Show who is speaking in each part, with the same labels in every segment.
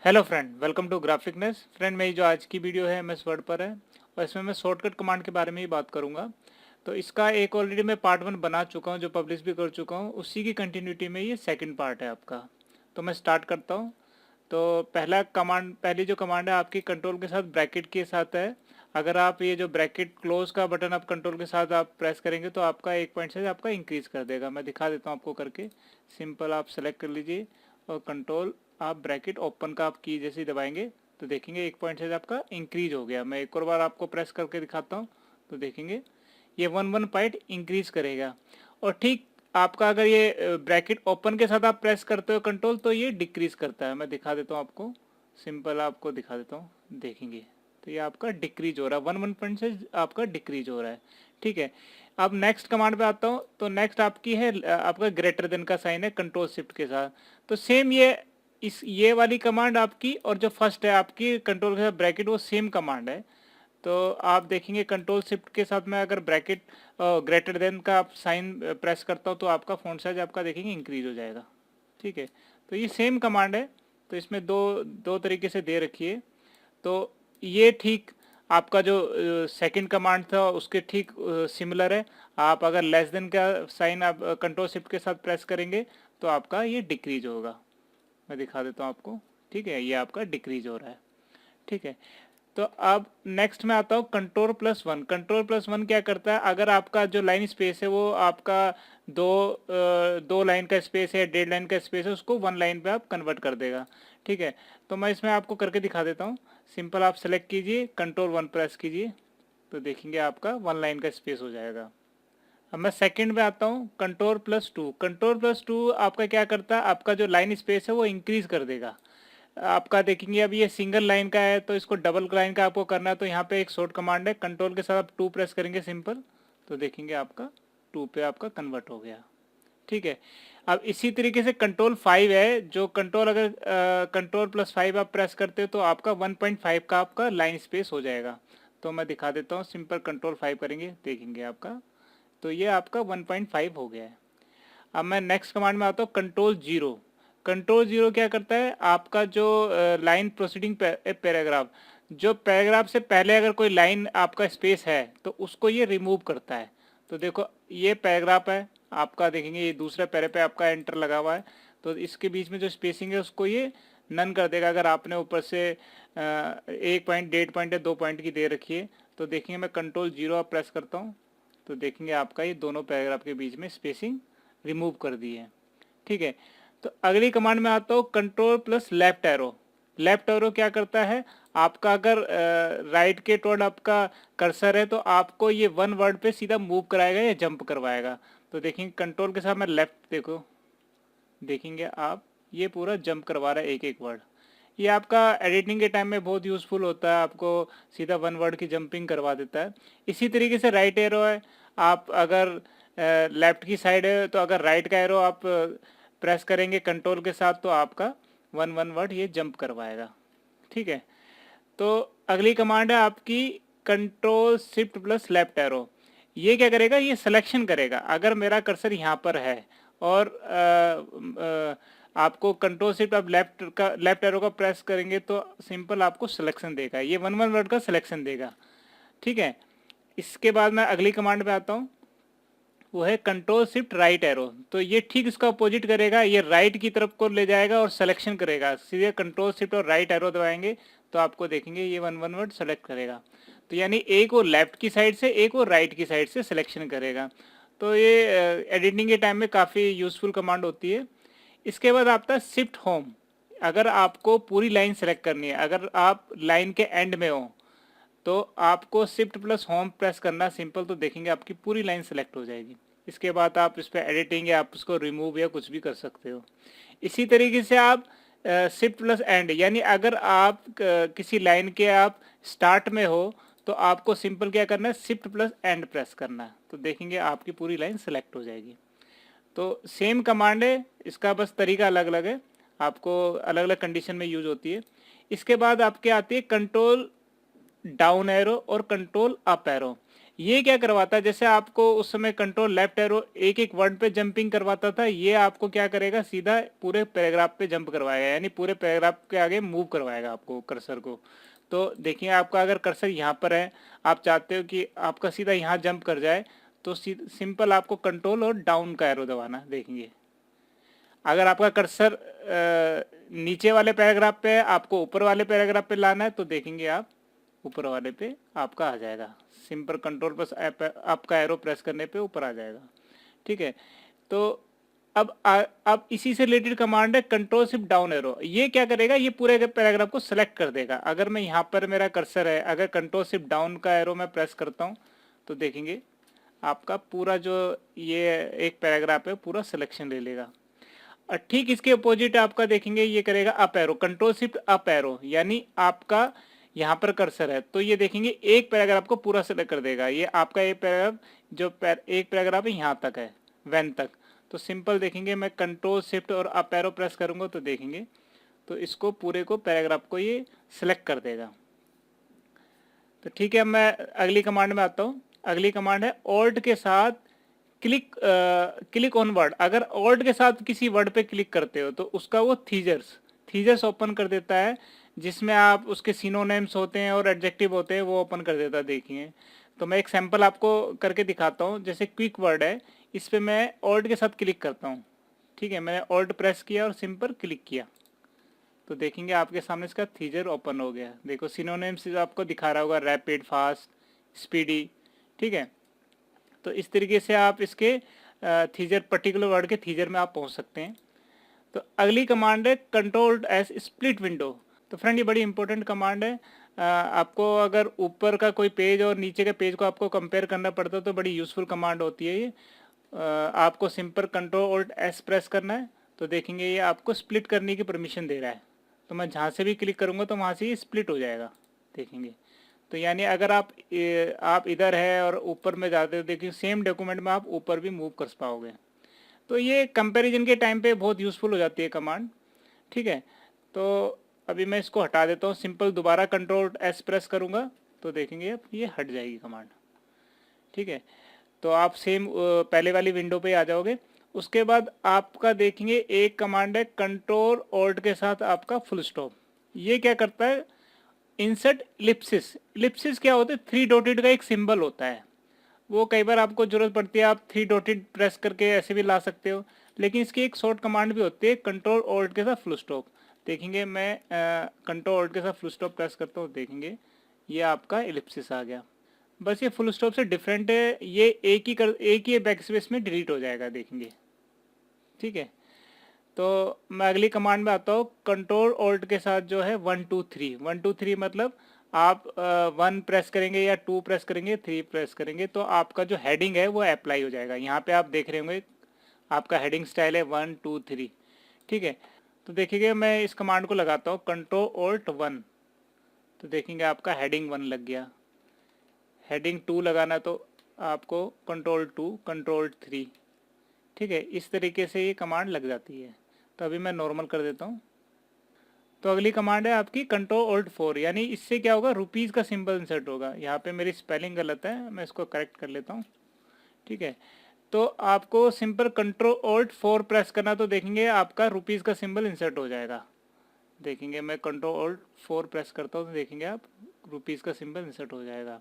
Speaker 1: Hello friend, welcome to graphicness. Friend, मेरी जो आज की वीडियो है एमएस वर्ड पर है और इसमें मैं शॉर्टकट कमांड के बारे में ही बात करूंगा। तो इसका एक ऑलरेडी मैं पार्ट 1 बना चुका हूं जो पब्लिश भी कर चुका हूं, उसी की कंटिन्यूटी में ये सेकंड पार्ट है आपका। तो मैं स्टार्ट करता हूं। तो पहली जो कमांड है आपकी कंट्रोल के साथ ब्रैकेट के साथ है। अगर आप ये जो ब्रैकेट क्लोज का बटन आप कंट्रोल के साथ आप प्रेस करेंगे तो आपका 1 पॉइंट से आपका इंक्रीज कर देगा। मैं दिखा देता हूँ आपको करके। सिंपल आप सेलेक्ट कर लीजिए और कंट्रोल आप ब्रैकेट ओपन का आप की जैसे ही दबाएंगे तो देखेंगे 1 पॉइंट से आपका इंक्रीज हो गया। मैं एक और बार आपको प्रेस करके दिखाता हूँ तो देखेंगे ये 1 पॉइंट इंक्रीज करेगा। और ठीक आपका अगर ये ब्रैकेट ओपन के साथ आप प्रेस करते हो कंट्रोल तो ये डिक्रीज करता है। मैं दिखा देता हूँ आपको, सिंपल आपको दिखा देता हूँ, देखेंगे तो ये आपका डिक्रीज हो रहा है। 1 पॉइंट से आपका डिक्रीज हो रहा है। ठीक है, अब नेक्स्ट कमांड पे आता हूँ। तो नेक्स्ट आपकी है आपका ग्रेटर देन का साइन है कंट्रोल शिफ्ट के साथ। तो सेम ये वाली कमांड आपकी और जो फर्स्ट है आपकी कंट्रोल के साथ ब्रैकेट वो सेम कमांड है। तो आप देखेंगे कंट्रोल शिफ्ट के साथ में अगर ब्रैकेट ग्रेटर देन का आप साइन प्रेस करता हूँ तो आपका फॉन्ट साइज आपका देखेंगे इंक्रीज हो जाएगा। ठीक है, तो ये सेम कमांड है। तो इसमें दो दो तरीके से दे रखी है। तो ये ठीक आपका जो सेकंड कमांड था उसके ठीक सिमिलर है। आप अगर लेस देन का साइन आप कंट्रोल शिफ्ट के साथ प्रेस करेंगे तो आपका ये डिक्रीज होगा। मैं दिखा देता हूँ आपको। ठीक है, ये आपका डिक्रीज हो रहा है। ठीक है, तो अब नेक्स्ट में आता हूँ कंट्रोल+1। कंट्रोल+1 क्या करता है, अगर आपका जो लाइन स्पेस है वो आपका दो लाइन का स्पेस है, 1.5 लाइन का स्पेस है, उसको 1 लाइन पे आप कन्वर्ट कर देगा। ठीक है, तो मैं इसमें आपको करके दिखा देता हूँ। सिंपल आप सेलेक्ट कीजिए, कंट्रोल 1 प्रेस कीजिए तो देखेंगे आपका 1 लाइन का स्पेस हो जाएगा। अब मैं सेकंड में आता हूँ कंट्रोल+2। कंट्रोल+2 आपका क्या करता है, आपका जो लाइन स्पेस है वो इंक्रीज कर देगा। आपका देखेंगे अब ये सिंगल लाइन का है तो इसको डबल लाइन का आपको करना है। तो यहाँ पे एक शॉर्ट कमांड है, कंट्रोल के साथ आप 2 प्रेस करेंगे सिंपल तो देखेंगे आपका 2 पे आपका कन्वर्ट हो गया। ठीक है, अब इसी तरीके से कंट्रोल 5 है, जो कंट्रोल अगर कंट्रोल+5 आप प्रेस करते हो तो आपका 1.5 का आपका लाइन स्पेस हो जाएगा। तो मैं दिखा देता हूँ, सिंपल कंट्रोल 5 करेंगे देखेंगे आपका तो ये आपका 1.5 हो गया है। अब मैं नेक्स्ट कमांड में आता हूँ कंट्रोल 0। कंट्रोल 0 क्या करता है, आपका जो लाइन प्रोसीडिंग पैराग्राफ, जो पैराग्राफ से पहले अगर कोई लाइन आपका स्पेस है तो उसको ये रिमूव करता है। तो देखो ये पैराग्राफ है आपका, देखेंगे ये दूसरा पैरे पे आपका एंटर लगा हुआ है तो इसके बीच में जो स्पेसिंग है उसको ये नन कर देगा। अगर आपने ऊपर से 1 पॉइंट, 1.5 पॉइंट या 2 पॉइंट की दे रखी है तो देखेंगे मैं कंट्रोल 0 आप प्रेस करता हूँ तो देखेंगे आपका ये दोनों पैराग्राफ के बीच में स्पेसिंग रिमूव कर दी है। ठीक है, तो अगली कमांड में आता हूँ कंट्रोल+लेफ्ट एरो। लेफ्ट एरो क्या करता है, आपका अगर राइट के टुवर्ड आपका कर्सर है तो आपको ये 1 वर्ड पे सीधा मूव कराएगा या जंप करवाएगा। तो देखेंगे कंट्रोल के साथ में लेफ्ट देखो, देखेंगे आप ये पूरा जंप करवा रहा है एक एक वर्ड। ये आपका एडिटिंग के टाइम में बहुत यूज़फुल होता है, आपको सीधा 1 वर्ड की जंपिंग करवा देता है। इसी तरीके से राइट एरो है, आप अगर लेफ्ट की साइड है तो अगर राइट का एरो आप प्रेस करेंगे कंट्रोल के साथ तो आपका 1 वर्ड ये जंप करवाएगा। ठीक है, तो अगली कमांड है आपकी कंट्रोल+Shift+लेफ्ट एरो। ये क्या करेगा, ये सिलेक्शन करेगा। अगर मेरा कर्सर यहाँ पर है और आपको कंट्रोल+Shift आप लेफ्ट एरो का प्रेस करेंगे तो सिंपल आपको सिलेक्शन देगा, ये 1 वर्ड का सिलेक्शन देगा। ठीक है, इसके बाद मैं अगली कमांड पे आता हूँ, वो है कंट्रोल+Shift+राइट एरो। तो ये ठीक इसका अपोजिट करेगा, ये राइट की तरफ को ले जाएगा और सिलेक्शन करेगा। सीधे कंट्रोल+Shift और राइट एरो दबाएंगे तो आपको देखेंगे ये 1 वर्ड सेलेक्ट करेगा। तो यानी एक वो लेफ्ट की साइड से, एक वो राइट की साइड से सिलेक्शन करेगा। तो ये एडिटिंग के टाइम में काफ़ी यूज़फुल कमांड होती है। इसके बाद आता है शिफ्ट होम। अगर आपको पूरी लाइन सेलेक्ट करनी है, अगर आप लाइन के एंड में हो तो आपको Shift+Home प्रेस करना सिंपल तो देखेंगे आपकी पूरी लाइन सेलेक्ट हो जाएगी। इसके बाद आप इस पर एडिटिंग या आप उसको रिमूव या कुछ भी कर सकते हो। इसी तरीके से आप Shift+End, यानी अगर आप किसी लाइन के आप स्टार्ट में हो तो आपको सिंपल क्या करना है, Shift+End प्रेस करना है तो देखेंगे आपकी पूरी लाइन सेलेक्ट हो जाएगी। तो सेम कमांड है, इसका बस तरीका अलग अलग है, आपको अलग अलग कंडीशन में यूज होती है। इसके बाद आपके आती है कंट्रोल डाउन एरो और कंट्रोल अप एरो। ये क्या करवाता है, जैसे आपको उस समय कंट्रोल लेफ्ट एरो एक एक वर्ड पे जंपिंग करवाता था, ये आपको क्या करेगा, सीधा पूरे पैराग्राफ पे जंप करवाएगा, यानी पूरे पैराग्राफ के आगे मूव करवाएगा आपको कर्सर को। तो देखिए आपका अगर कर्सर यहाँ पर है, आप चाहते हो कि आपका सीधा यहाँ जंप कर जाए, तो सिंपल आपको कंट्रोल और डाउन का एरो दबाना। देखेंगे अगर आपका कर्सर नीचे वाले पैराग्राफ पे है, आपको ऊपर वाले पैराग्राफ पे लाना है, तो देखेंगे आप ऊपर वाले पे आपका आ जाएगा, सिंपल कंट्रोल प्लस आपका एरो प्रेस करने पे ऊपर आ जाएगा। ठीक है, तो अब इसी से रिलेटेड कमांड है कंट्रोल शिफ्ट डाउन एरो। ये क्या करेगा, ये पूरे पैराग्राफ को सेलेक्ट कर देगा। अगर मैं यहाँ पर मेरा कर्सर है, अगर कंट्रोल शिफ्ट डाउन का एरो मैं प्रेस करता हूँ, तो देखेंगे आपका पूरा जो ये एक पैराग्राफ है पूरा सिलेक्शन ले लेगा। और ठीक इसके अपोजिट आपका देखेंगे ये करेगा up arrow, control shift up arrow, यानी आपका यहाँ पर कर्सर है तो ये देखेंगे एक पैराग्राफ को पूरा सेलेक्ट कर देगा। ये आपका एक पैराग्राफ जो एक पैराग्राफ है यहाँ तक है, वैन तक। तो सिंपल देखेंगे मैं कंट्रोल शिफ्ट और अप एरो प्रेस करूँगा तो देखेंगे तो इसको पूरे को पैराग्राफ को ये सिलेक्ट कर देगा। तो ठीक है, मैं अगली कमांड में आता हूँ। अगली कमांड है ऑल्ट के साथ क्लिक ऑन वर्ड। अगर ऑल्ट के साथ किसी वर्ड पे क्लिक करते हो तो उसका वो थीजर्स ओपन कर देता है, जिसमें आप उसके सिनोनिम्स होते हैं और एडजेक्टिव होते हैं वो ओपन कर देता है। देखिए तो मैं एक सैंपल आपको करके दिखाता हूँ। जैसे क्विक वर्ड है, इस पर मैं ऑल्ट के साथ क्लिक करता हूँ। ठीक है, मैंने ऑल्ट प्रेस किया और सिंपल क्लिक किया तो देखेंगे आपके सामने इसका थीजर ओपन हो गया। देखो सिनोनिम्स आपको दिखा रहा होगा, रैपिड, फास्ट, स्पीडी। ठीक है, तो इस तरीके से आप इसके थीजर, पर्टिकुलर वर्ड के थीजर में आप पहुंच सकते हैं। तो अगली कमांड है कंट्रोल एस स्प्लिट विंडो। तो फ्रेंड ये बड़ी इंपॉर्टेंट कमांड है। आपको अगर ऊपर का कोई पेज और नीचे के पेज को आपको कंपेयर करना पड़ता है तो बड़ी यूज़फुल कमांड होती है ये। आपको simple control alt S press करना है तो देखेंगे ये आपको स्प्लिट करने की परमिशन दे रहा है। तो मैं जहाँ से भी क्लिक करूँगा तो वहाँ से ये स्प्लिट हो जाएगा। देखेंगे तो यानी अगर आप इधर है और ऊपर में जाते हो, देखिए सेम डॉक्यूमेंट में आप ऊपर भी मूव कर पाओगे। तो ये कंपैरिजन के टाइम पे बहुत यूज़फुल हो जाती है कमांड। ठीक है, तो अभी मैं इसको हटा देता हूँ। सिंपल दोबारा कंट्रोल एस प्रेस करूँगा तो देखेंगे अब ये हट जाएगी कमांड। ठीक है, तो आप सेम पहले वाली विंडो पे आ जाओगे। उसके बाद आपका देखेंगे एक कमांड है कंट्रोल ऑल्ट के साथ आपका फुल स्टॉप। ये क्या करता है, इंसर्ट इलिप्सिस। इलिप्सिस क्या होता है, थ्री डॉटेड का एक सिंबल होता है। वो कई बार आपको जरूरत पड़ती है, आप थ्री डॉटेड प्रेस करके ऐसे भी ला सकते हो, लेकिन इसकी एक शॉर्ट कमांड भी होती है कंट्रोल ऑल्ट के साथ फुल स्टॉप। देखेंगे मैं कंट्रोल ऑल्ट के साथ फुल स्टॉप प्रेस करता हूँ, देखेंगे ये आपका इलिप्सिस आ गया। बस ये फुल स्टॉप से डिफरेंट है, ये एक ही बैक स्पेस में डिलीट हो जाएगा। देखेंगे ठीक है, तो मैं अगली कमांड में आता हूँ। कंट्रोल ऑल्ट के साथ जो है 1 2 3, 1 2 3 मतलब आप 1 प्रेस करेंगे या 2 प्रेस करेंगे, 3 प्रेस करेंगे तो आपका जो हेडिंग है वो अप्लाई हो जाएगा। यहाँ पे आप देख रहे होंगे आपका हेडिंग स्टाइल है 1 2 3। ठीक है, तो देखिए मैं इस कमांड को लगाता हूँ कंट्रोल ऑल्ट 1 तो देखेंगे आपका हेडिंग 1 लग गया। हेडिंग 2 लगाना तो आपको कंट्रोल 2 कंट्रोल 3। ठीक है, इस तरीके से ये कमांड लग जाती है। तो अभी मैं नॉर्मल कर देता हूँ। तो अगली कमांड है आपकी कंट्रोल ऑल्ट 4, यानी इससे क्या होगा, रुपीज़ का सिंबल इंसर्ट होगा। यहाँ पे मेरी स्पेलिंग गलत है, मैं इसको करेक्ट कर लेता हूँ। ठीक है, तो आपको सिंपल कंट्रोल ऑल्ट 4 प्रेस करना तो देखेंगे आपका रुपीज़ का सिंबल इंसर्ट हो जाएगा। देखेंगे मैं कंट्रोल ऑल्ट 4 प्रेस करता हूँ तो देखेंगे आप रुपीज़ का सिंबल इंसर्ट हो जाएगा।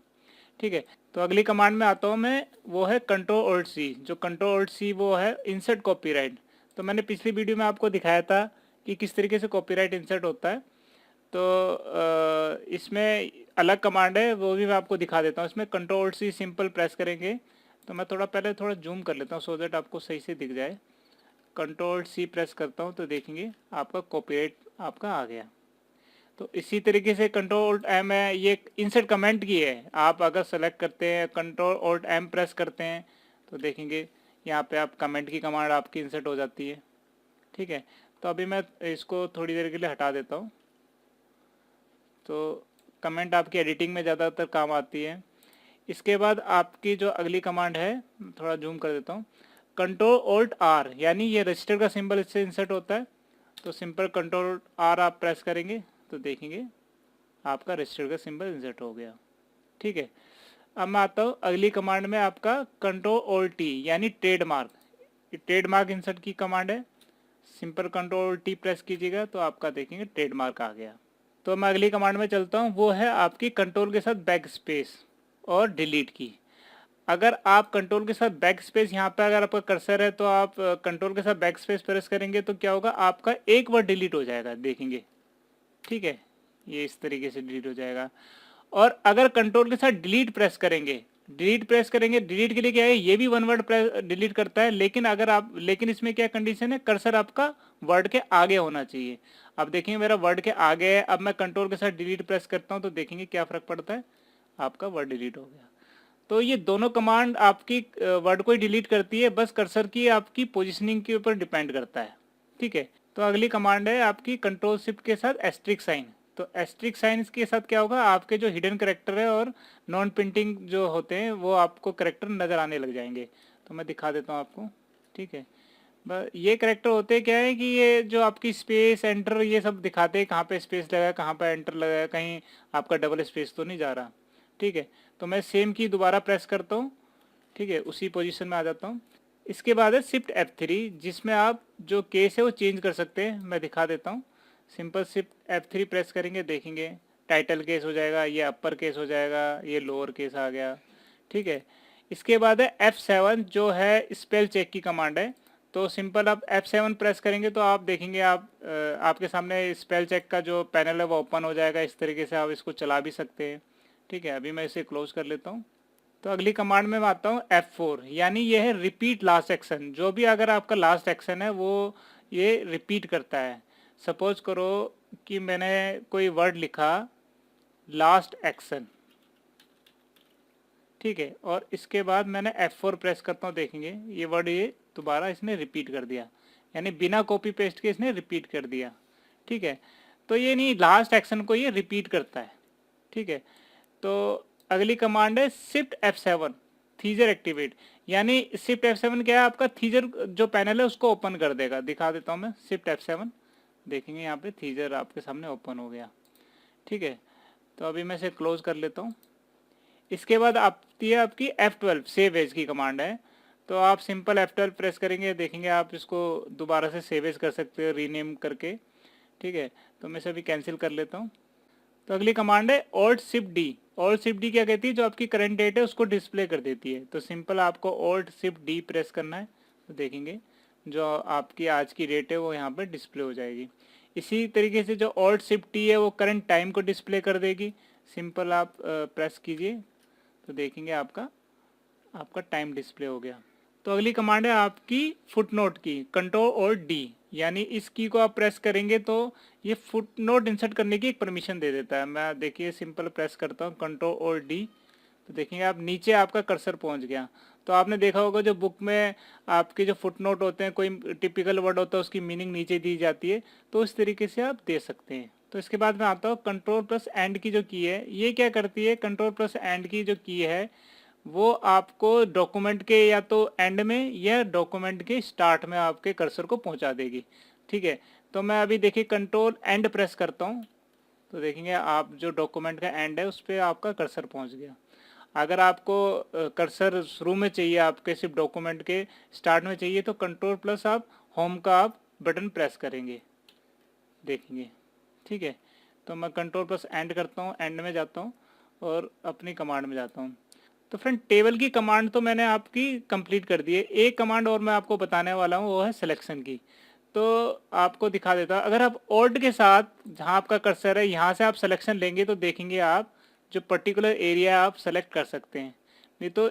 Speaker 1: ठीक है, तो अगली कमांड में आता हूँ मैं, वो है कंट्रोल ऑल्ट सी। जो कंट्रोल ऑल्ट सी वो है इंसर्ट कॉपीराइट। तो मैंने पिछली वीडियो में आपको दिखाया था कि किस तरीके से कॉपीराइट इंसर्ट होता है। तो इसमें अलग कमांड है, वो भी मैं आपको दिखा देता हूँ। इसमें कंट्रोल सी सिंपल प्रेस करेंगे तो मैं पहले थोड़ा जूम कर लेता हूँ सो दैट आपको सही से दिख जाए। कंट्रोल सी प्रेस करता हूँ तो देखेंगे आपका कॉपीराइट आपका आ गया। तो इसी तरीके से कंट्रोल एम है, ये इंसर्ट कमेंट की है। आप अगर सेलेक्ट करते हैं कंट्रोल ऑल्ट एम प्रेस करते हैं तो देखेंगे यहाँ पे आप कमेंट की कमांड आपकी इंसर्ट हो जाती है। ठीक है, तो अभी मैं इसको थोड़ी देर के लिए हटा देता हूँ। तो कमेंट आपकी एडिटिंग में ज़्यादातर काम आती है। इसके बाद आपकी जो अगली कमांड है, थोड़ा जूम कर देता हूँ, कंट्रोल ऑल्ट आर, यानी ये रजिस्टर का सिंबल इससे इंसर्ट होता है। तो सिंपल कंट्रोल आर आप प्रेस करेंगे तो देखेंगे आपका रजिस्टर का सिंबल इंसर्ट हो गया। ठीक है, अब मैं आता हूँ अगली कमांड में, आपका Ctrl+T यानी ट्रेडमार्क। ट्रेडमार्क इंसर्ट की कमांड है, सिंपल Ctrl+T प्रेस कीजिएगा तो आपका देखेंगे ट्रेडमार्क आ गया। तो मैं अगली कमांड में चलता हूँ, वो है आपकी कंट्रोल के साथ बैक स्पेस और डिलीट की। अगर आप कंट्रोल के साथ बैक स्पेस, यहाँ पे अगर आपका कर्सर है तो आप कंट्रोल के साथ बैक स्पेस प्रेस करेंगे तो क्या होगा, आपका एक वर्ड डिलीट हो जाएगा, देखेंगे। ठीक है, ये इस तरीके से डिलीट हो जाएगा। और अगर कंट्रोल के साथ डिलीट प्रेस करेंगे, डिलीट के लिए क्या है, ये भी वन वर्ड डिलीट करता है, लेकिन इसमें क्या कंडीशन है, कर्सर आपका वर्ड के आगे होना चाहिए। अब देखेंगे मेरा वर्ड के आगे है, अब मैं कंट्रोल के साथ डिलीट प्रेस करता हूँ तो देखेंगे क्या फर्क पड़ता है, आपका वर्ड डिलीट हो गया। तो ये दोनों कमांड आपकी वर्ड को ही डिलीट करती है, बस कर्सर की आपकी पोजीशनिंग के ऊपर डिपेंड करता है। ठीक है, तो अगली कमांड है आपकी कंट्रोल शिफ्ट के साथ एस्ट्रिक साइन। तो एस्ट्रिक साइन के साथ क्या होगा, आपके जो हिडन करेक्टर है और नॉन प्रिंटिंग जो होते हैं वो आपको करेक्टर नज़र आने लग जाएंगे। तो मैं दिखा देता हूँ आपको। ठीक है, ये करेक्टर होते क्या है कि ये जो आपकी स्पेस एंटर ये सब दिखाते हैं, कहाँ पे स्पेस लगा है, कहाँ पे एंटर लगा है, कहीं आपका डबल स्पेस तो नहीं जा रहा। ठीक है, तो मैं सेम की दोबारा प्रेस करता हूँ। ठीक है, उसी पोजीशन में आ जाता हूँ। इसके बाद है शिफ्ट F3, जिसमें आप जो केस है वो चेंज कर सकते हैं। मैं दिखा देता हूँ, सिंपल शिफ्ट F3 प्रेस करेंगे, देखेंगे टाइटल केस हो जाएगा, ये अपर केस हो जाएगा, ये लोअर केस आ गया। ठीक है, इसके बाद है F7 जो है स्पेल चेक की कमांड है। तो सिंपल आप F7 प्रेस करेंगे तो आप देखेंगे आपके सामने स्पेल चेक का जो पैनल है वो ओपन हो जाएगा। इस तरीके से आप इसको चला भी सकते हैं। ठीक है, अभी मैं इसे क्लोज कर लेता हूँ। तो अगली कमांड में मैं आता हूँ F4, यानी ये है रिपीट लास्ट एक्शन। जो भी अगर आपका लास्ट एक्शन है वो ये रिपीट करता है। सपोज करो कि मैंने कोई वर्ड लिखा लास्ट एक्शन, ठीक है, और इसके बाद मैंने F4 प्रेस करता हूँ, देखेंगे ये वर्ड ये दोबारा इसने रिपीट कर दिया, यानी बिना कॉपी पेस्ट के इसने रिपीट कर दिया। ठीक है, तो ये नहीं, लास्ट एक्शन को ये रिपीट करता है। ठीक है, तो अगली कमांड है शिफ्ट F7 थीजर एक्टिवेट, यानी शिफ्ट F7 क्या है, आपका थीजर जो पैनल है उसको ओपन कर देगा। दिखा देता हूँ मैं, शिफ्ट F7 देखेंगे यहाँ पे थीजर आपके सामने ओपन हो गया। ठीक है, तो अभी मैं इसे क्लोज कर लेता हूँ। इसके बाद आती है आपकी F12 सेव एज की कमांड है। तो आप सिंपल F12 प्रेस करेंगे, देखेंगे आप इसको दोबारा से सेव एज कर सकते हो रीनेम करके। ठीक है, तो मैं इसे अभी कैंसिल कर लेता हूँ। तो अगली कमांड है Alt Shift D। Alt Shift D क्या कहती है, जो आपकी करंट डेट है उसको डिस्प्ले कर देती है। तो सिंपल आपको Alt Shift D प्रेस करना है, तो देखेंगे जो आपकी आज की डेट है वो यहाँ पर डिस्प्ले हो जाएगी। इसी तरीके से जो Alt Shift T है वो करंट टाइम को डिस्प्ले कर देगी। सिंपल आप प्रेस कीजिए तो देखेंगे आपका टाइम डिस्प्ले हो गया। तो अगली कमांड है आपकी फुटनोट की, कंट्रोल और डी, यानी इस की को आप प्रेस करेंगे तो ये फुटनोट इंसर्ट करने की एक परमिशन दे देता है। मैं देखिए सिंपल प्रेस करता हूँ कंट्रोल और डी, तो देखेंगे आप नीचे आपका कर्सर पहुँच गया। तो आपने देखा होगा जो बुक में आपके जो फुटनोट होते हैं, कोई टिपिकल वर्ड होता है उसकी मीनिंग नीचे दी जाती है, तो इस तरीके से आप दे सकते हैं। तो इसके बाद मैं आता हूँ कंट्रोल प्लस एंड की जो की है, ये क्या करती है, कंट्रोल प्लस एंड की जो की है वो आपको डॉक्यूमेंट के या तो एंड में या डॉक्यूमेंट के स्टार्ट में आपके कर्सर को पहुंचा देगी। ठीक है, तो मैं अभी देखिए कंट्रोल एंड प्रेस करता हूं, तो देखेंगे आप जो डॉक्यूमेंट का एंड है उस पर आपका कर्सर पहुंच गया। अगर आपको कर्सर शुरू में चाहिए, आपके सिर्फ डॉक्यूमेंट के स्टार्ट में चाहिए, तो कंट्रोल प्लस आप होम का आप बटन प्रेस करेंगे, देखेंगे। ठीक है, तो मैं कंट्रोल प्लस एंड करता हूँ, एंड में जाता हूँ और अपनी कमांड में जाता हूँ। तो फ्रेंड टेबल की कमांड तो मैंने आपकी कंप्लीट कर दी है। एक कमांड और मैं आपको बताने वाला हूँ, वो है सिलेक्शन की। तो आपको दिखा देता हूँ, अगर आप ऑल्ट के साथ जहाँ आपका कर्सर है यहाँ से आप सिलेक्शन लेंगे तो देखेंगे आप जो पर्टिकुलर एरिया आप सेलेक्ट कर सकते हैं। नहीं तो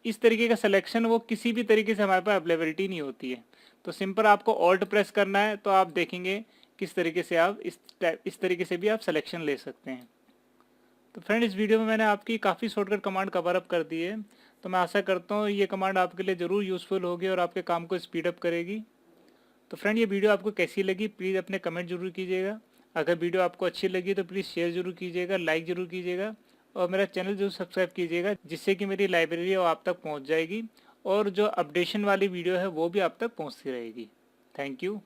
Speaker 1: इस तरीके का सिलेक्शन वो किसी भी तरीके से हमारे पास अवेलेबिलिटी नहीं होती है। तो सिंपल आपको ऑल्ट प्रेस करना है, तो आप देखेंगे किस तरीके से आप इस तरीके से भी आप सिलेक्शन ले सकते हैं। तो फ्रेंड इस वीडियो में मैंने आपकी काफ़ी शॉर्टकट कमांड कवर अप कर दी है। तो मैं आशा करता हूँ ये कमांड आपके लिए ज़रूर यूज़फुल होगी और आपके काम को स्पीड अप करेगी। तो फ्रेंड ये वीडियो आपको कैसी लगी प्लीज़ अपने कमेंट जरूर कीजिएगा। अगर वीडियो आपको अच्छी लगी तो प्लीज़ शेयर जरूर कीजिएगा, लाइक ज़रूर कीजिएगा और मेरा चैनल जरूर सब्सक्राइब कीजिएगा, जिससे कि मेरी लाइब्रेरी आप तक पहुँच जाएगी और जो अपडेशन वाली वीडियो है वो भी आप तक पहुँचती रहेगी। Thank you.